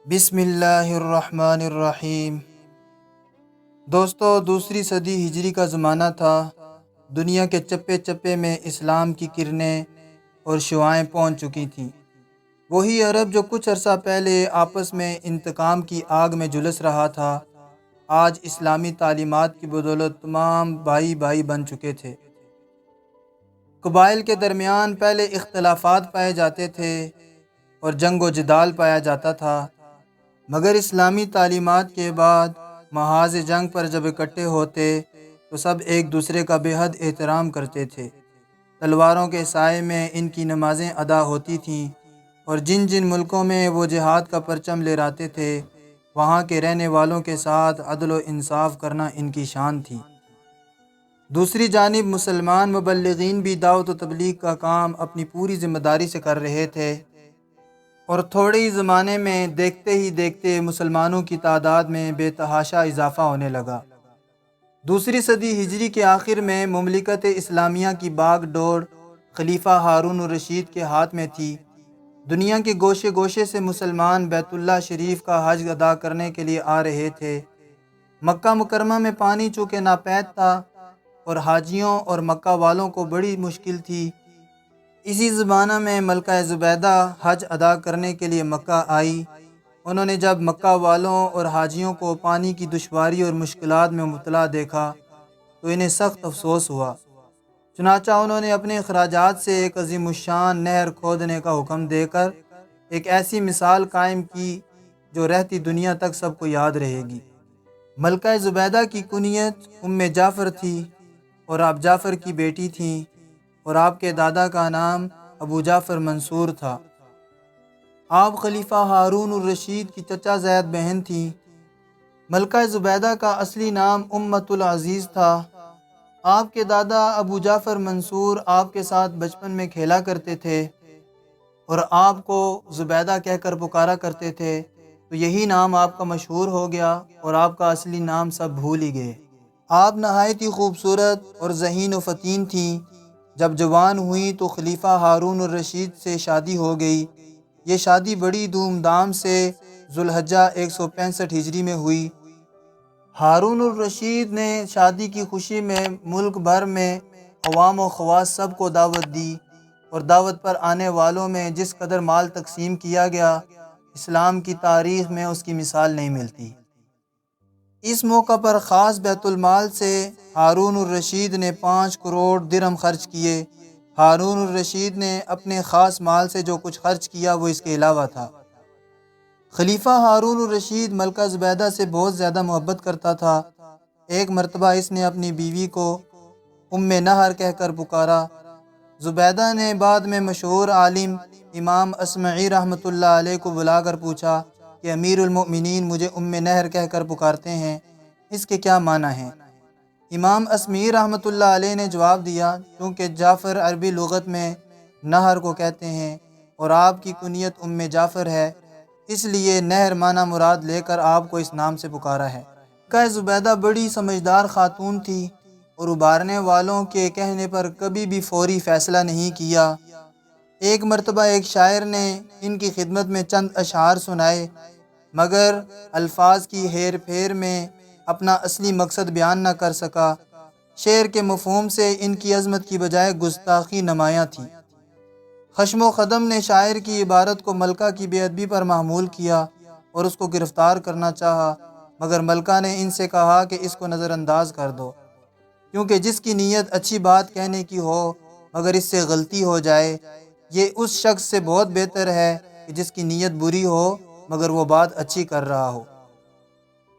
بسم اللہ الرحمن الرحیم۔ دوستو، دوسری صدی ہجری کا زمانہ تھا۔ دنیا کے چپے چپے میں اسلام کی کرنیں اور شعائیں پہنچ چکی تھیں۔ وہی عرب جو کچھ عرصہ پہلے آپس میں انتقام کی آگ میں جھلس رہا تھا، آج اسلامی تعلیمات کی بدولت تمام بھائی بھائی بن چکے تھے۔ قبائل کے درمیان پہلے اختلافات پائے جاتے تھے اور جنگ و جدال پایا جاتا تھا، مگر اسلامی تعلیمات کے بعد محاذ جنگ پر جب اکٹھے ہوتے تو سب ایک دوسرے کا بے حد احترام کرتے تھے۔ تلواروں کے سائے میں ان کی نمازیں ادا ہوتی تھیں، اور جن جن ملکوں میں وہ جہاد کا پرچم لہراتے تھے، وہاں کے رہنے والوں کے ساتھ عدل و انصاف کرنا ان کی شان تھی۔ دوسری جانب مسلمان مبلغین بھی دعوت و تبلیغ کا کام اپنی پوری ذمہ داری سے کر رہے تھے، اور تھوڑے ہی زمانے میں دیکھتے ہی دیکھتے مسلمانوں کی تعداد میں بے تحاشا اضافہ ہونے لگا۔ دوسری صدی ہجری کے آخر میں مملکت اسلامیہ کی باغ ڈور خلیفہ ہارون الرشید کے ہاتھ میں تھی۔ دنیا کے گوشے گوشے سے مسلمان بیت اللہ شریف کا حج ادا کرنے کے لیے آ رہے تھے۔ مکہ مکرمہ میں پانی چونکہ ناپید تھا اور حاجیوں اور مکہ والوں کو بڑی مشکل تھی، اسی زمانہ میں ملکہ زبیدہ حج ادا کرنے کے لیے مکہ آئی۔ انہوں نے جب مکہ والوں اور حاجیوں کو پانی کی دشواری اور مشکلات میں مبتلا دیکھا تو انہیں سخت افسوس ہوا۔ چنانچہ انہوں نے اپنے اخراجات سے ایک عظیم الشان نہر کھودنے کا حکم دے کر ایک ایسی مثال قائم کی جو رہتی دنیا تک سب کو یاد رہے گی۔ ملکہ زبیدہ کی کنیت جعفر تھی اور آپ جعفر کی بیٹی تھیں، اور آپ کے دادا کا نام ابو جعفر منصور تھا۔ آپ خلیفہ ہارون الرشید کی چچا زید بہن تھیں۔ ملکہ زبیدہ کا اصلی نام العزیز تھا۔ آپ کے دادا ابو جعفر منصور آپ کے ساتھ بچپن میں کھیلا کرتے تھے اور آپ کو زبیدہ کہہ کر پکارا کرتے تھے، تو یہی نام آپ کا مشہور ہو گیا اور آپ کا اصلی نام سب بھول ہی گئے۔ آپ نہایت ہی خوبصورت اور ذہین و فطین تھیں۔ جب جوان ہوئیں تو خلیفہ ہارون الرشید سے شادی ہو گئی۔ یہ شادی بڑی دھوم دھام سے ذوالحجہ 165 ہجری میں ہوئی۔ ہارون الرشید نے شادی کی خوشی میں ملک بھر میں عوام و خواص سب کو دعوت دی، اور دعوت پر آنے والوں میں جس قدر مال تقسیم کیا گیا، اسلام کی تاریخ میں اس کی مثال نہیں ملتی۔ اس موقع پر خاص بیت المال سے ہارون الرشید نے 5 کروڑ درہم خرچ کیے۔ ہارون الرشید نے اپنے خاص مال سے جو کچھ خرچ کیا وہ اس کے علاوہ تھا۔ خلیفہ ہارون الرشید ملکہ زبیدہ سے بہت زیادہ محبت کرتا تھا۔ ایک مرتبہ اس نے اپنی بیوی کو نہر کہہ کر پکارا۔ زبیدہ نے بعد میں مشہور عالم امام اصمعی رحمۃ اللہ علیہ کو بلا کر پوچھا کہ امیر المؤمنین مجھے نہر کہہ کر پکارتے ہیں، اس کے کیا معنی ہیں؟ امام اصمعی رحمۃ اللہ علیہ نے جواب دیا، چونکہ جعفر عربی لغت میں نہر کو کہتے ہیں اور آپ کی کنیت جعفر ہے، اس لیے نہر معنی مراد لے کر آپ کو اس نام سے پکارا ہے۔ ملکہ زبیدہ بڑی سمجھدار خاتون تھی اور ابھارنے والوں کے کہنے پر کبھی بھی فوری فیصلہ نہیں کیا۔ ایک مرتبہ ایک شاعر نے ان کی خدمت میں چند اشعار سنائے، مگر الفاظ کی ہیر پھیر میں اپنا اصلی مقصد بیان نہ کر سکا۔ شعر کے مفہوم سے ان کی عظمت کی بجائے گستاخی نمایاں تھی۔ خشم و خدم نے شاعر کی عبارت کو ملکہ کی بے ادبی پر محمول کیا اور اس کو گرفتار کرنا چاہا، مگر ملکہ نے ان سے کہا کہ اس کو نظر انداز کر دو، کیونکہ جس کی نیت اچھی بات کہنے کی ہو مگر اس سے غلطی ہو جائے، یہ اس شخص سے بہت بہتر ہے کہ جس کی نیت بری ہو مگر وہ بات اچھی کر رہا ہو۔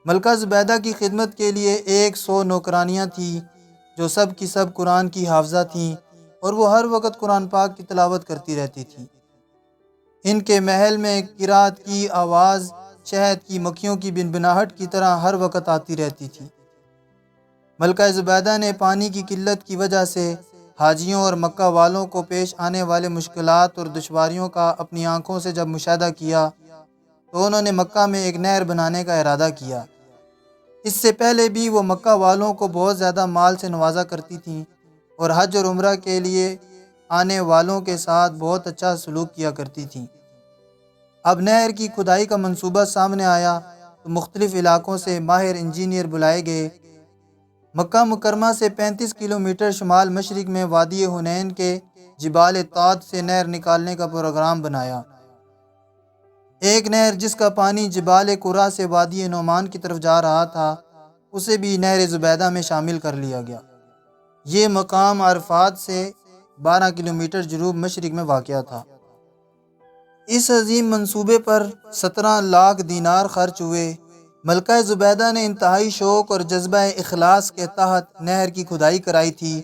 ملکہ زبیدہ کی خدمت کے لیے 100 نوکرانیاں تھیں جو سب کی سب قرآن کی حافظہ تھیں، اور وہ ہر وقت قرآن پاک کی تلاوت کرتی رہتی تھیں۔ ان کے محل میں قرات کی آواز شہد کی مکھیوں کی بنبناہٹ کی طرح ہر وقت آتی رہتی تھی۔ ملکہ زبیدہ نے پانی کی قلت کی وجہ سے حاجیوں اور مکہ والوں کو پیش آنے والے مشکلات اور دشواریوں کا اپنی آنکھوں سے جب مشاہدہ کیا تو انہوں نے مکہ میں ایک نہر بنانے کا ارادہ کیا۔ اس سے پہلے بھی وہ مکہ والوں کو بہت زیادہ مال سے نوازا کرتی تھیں اور حج اور عمرہ کے لیے آنے والوں کے ساتھ بہت اچھا سلوک کیا کرتی تھیں۔ اب نہر کی کھدائی کا منصوبہ سامنے آیا تو مختلف علاقوں سے ماہر انجینئر بلائے گئے۔ مکہ مکرمہ سے 35 کلومیٹر شمال مشرق میں وادی حنین کے جبال طاد سے نہر نکالنے کا پروگرام بنایا۔ ایک نہر جس کا پانی جبال قرا سے وادی نعمان کی طرف جا رہا تھا، اسے بھی نہر زبیدہ میں شامل کر لیا گیا۔ یہ مقام عرفات سے 12 کلومیٹر جنوب مشرق میں واقع تھا۔ اس عظیم منصوبے پر 17 لاکھ دینار خرچ ہوئے۔ ملکہ زبیدہ نے انتہائی شوق اور جذبہ اخلاص کے تحت نہر کی کھدائی کرائی تھی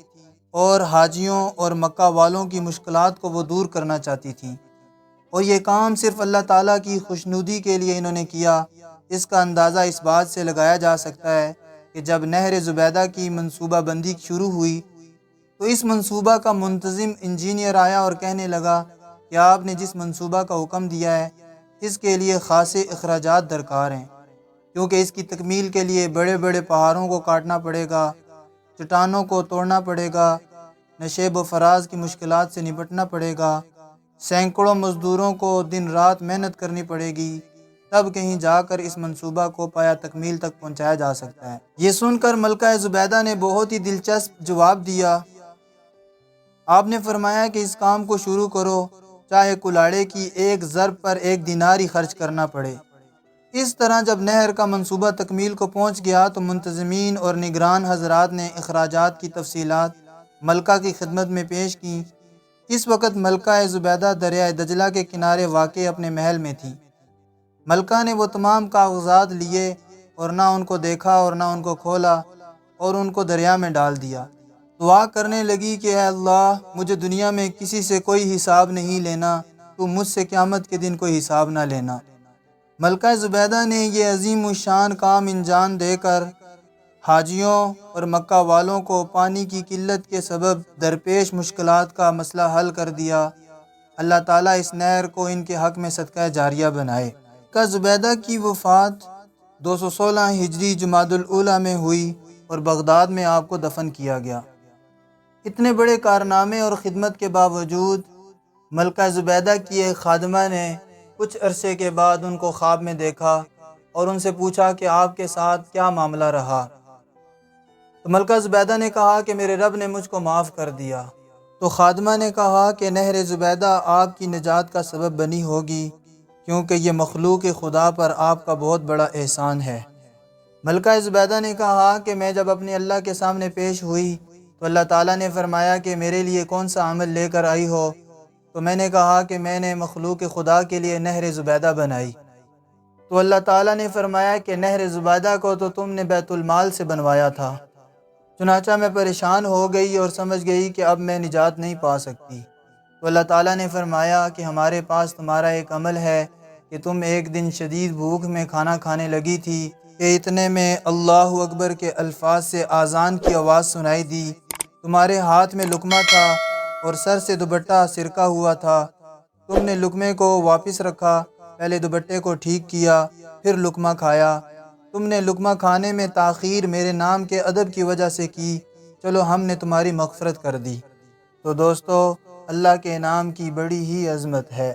اور حاجیوں اور مکہ والوں کی مشکلات کو وہ دور کرنا چاہتی تھیں، اور یہ کام صرف اللہ تعالیٰ کی خوشنودی کے لیے انہوں نے کیا۔ اس کا اندازہ اس بات سے لگایا جا سکتا ہے کہ جب نہر زبیدہ کی منصوبہ بندی شروع ہوئی تو اس منصوبہ کا منتظم انجینئر آیا اور کہنے لگا کہ آپ نے جس منصوبہ کا حکم دیا ہے اس کے لیے خاصے اخراجات درکار ہیں، کیونکہ اس کی تکمیل کے لیے بڑے بڑے پہاڑوں کو کاٹنا پڑے گا، چٹانوں کو توڑنا پڑے گا، نشیب و فراز کی مشکلات سے نپٹنا پڑے گا، سینکڑوں مزدوروں کو دن رات محنت کرنی پڑے گی، تب کہیں جا کر اس منصوبہ کو پایا تکمیل تک پہنچایا جا سکتا ہے۔ یہ سن کر ملکہ زبیدہ نے بہت ہی دلچسپ جواب دیا۔ آپ نے فرمایا کہ اس کام کو شروع کرو، چاہے کلاڑے کی ایک ضرب پر 1 دینار ہی خرچ کرنا پڑے۔ اس طرح جب نہر کا منصوبہ تکمیل کو پہنچ گیا تو منتظمین اور نگران حضرات نے اخراجات کی تفصیلات ملکہ کی خدمت میں پیش کی۔ اس وقت ملکہ زبیدہ دریائے دجلہ کے کنارے واقع اپنے محل میں تھی۔ ملکہ نے وہ تمام کاغذات لیے اور نہ ان کو دیکھا اور نہ ان کو کھولا اور ان کو دریا میں ڈال دیا۔ دعا کرنے لگی کہ اے اللہ، مجھے دنیا میں کسی سے کوئی حساب نہیں لینا، تو مجھ سے قیامت کے دن کوئی حساب نہ لینا۔ ملکہ زبیدہ نے یہ عظیم الشان کام انجام دے کر حاجیوں اور مکہ والوں کو پانی کی قلت کے سبب درپیش مشکلات کا مسئلہ حل کر دیا۔ اللہ تعالیٰ اس نہر کو ان کے حق میں صدقہ جاریہ بنائے۔ ملکہ زبیدہ کی وفات 216 ہجری جمادی الاولیٰ میں ہوئی اور بغداد میں آپ کو دفن کیا گیا۔ اتنے بڑے کارنامے اور خدمت کے باوجود ملکہ زبیدہ کی ایک خادمہ نے کچھ عرصے کے بعد ان کو خواب میں دیکھا اور ان سے پوچھا کہ آپ کے ساتھ کیا معاملہ رہا؟ تو ملکہ زبیدہ نے کہا کہ میرے رب نے مجھ کو معاف کر دیا۔ تو خادمہ نے کہا کہ نہر زبیدہ آپ کی نجات کا سبب بنی ہوگی، کیونکہ یہ مخلوق خدا پر آپ کا بہت بڑا احسان ہے۔ ملکہ زبیدہ نے کہا کہ میں جب اپنے اللہ کے سامنے پیش ہوئی تو اللہ تعالیٰ نے فرمایا کہ میرے لیے کون سا عمل لے کر آئی ہو؟ تو میں نے کہا کہ میں نے مخلوق خدا کے لیے نہر زبیدہ بنائی۔ تو اللہ تعالیٰ نے فرمایا کہ نہر زبیدہ کو تو تم نے بیت المال سے بنوایا تھا۔ چنانچہ میں پریشان ہو گئی اور سمجھ گئی کہ اب میں نجات نہیں پا سکتی۔ تو اللہ تعالیٰ نے فرمایا کہ ہمارے پاس تمہارا ایک عمل ہے کہ تم ایک دن شدید بھوک میں کھانا کھانے لگی تھی کہ اتنے میں اللہ اکبر کے الفاظ سے اذان کی آواز سنائی دی۔ تمہارے ہاتھ میں لقمہ تھا اور سر سے دوپٹہ سرکا ہوا تھا۔ تم نے لقمے کو واپس رکھا، پہلے دوپٹے کو ٹھیک کیا، پھر لقمہ کھایا۔ تم نے لقمہ کھانے میں تاخیر میرے نام کے ادب کی وجہ سے کی، چلو ہم نے تمہاری مغفرت کر دی۔ تو دوستو، اللہ کے نام کی بڑی ہی عظمت ہے۔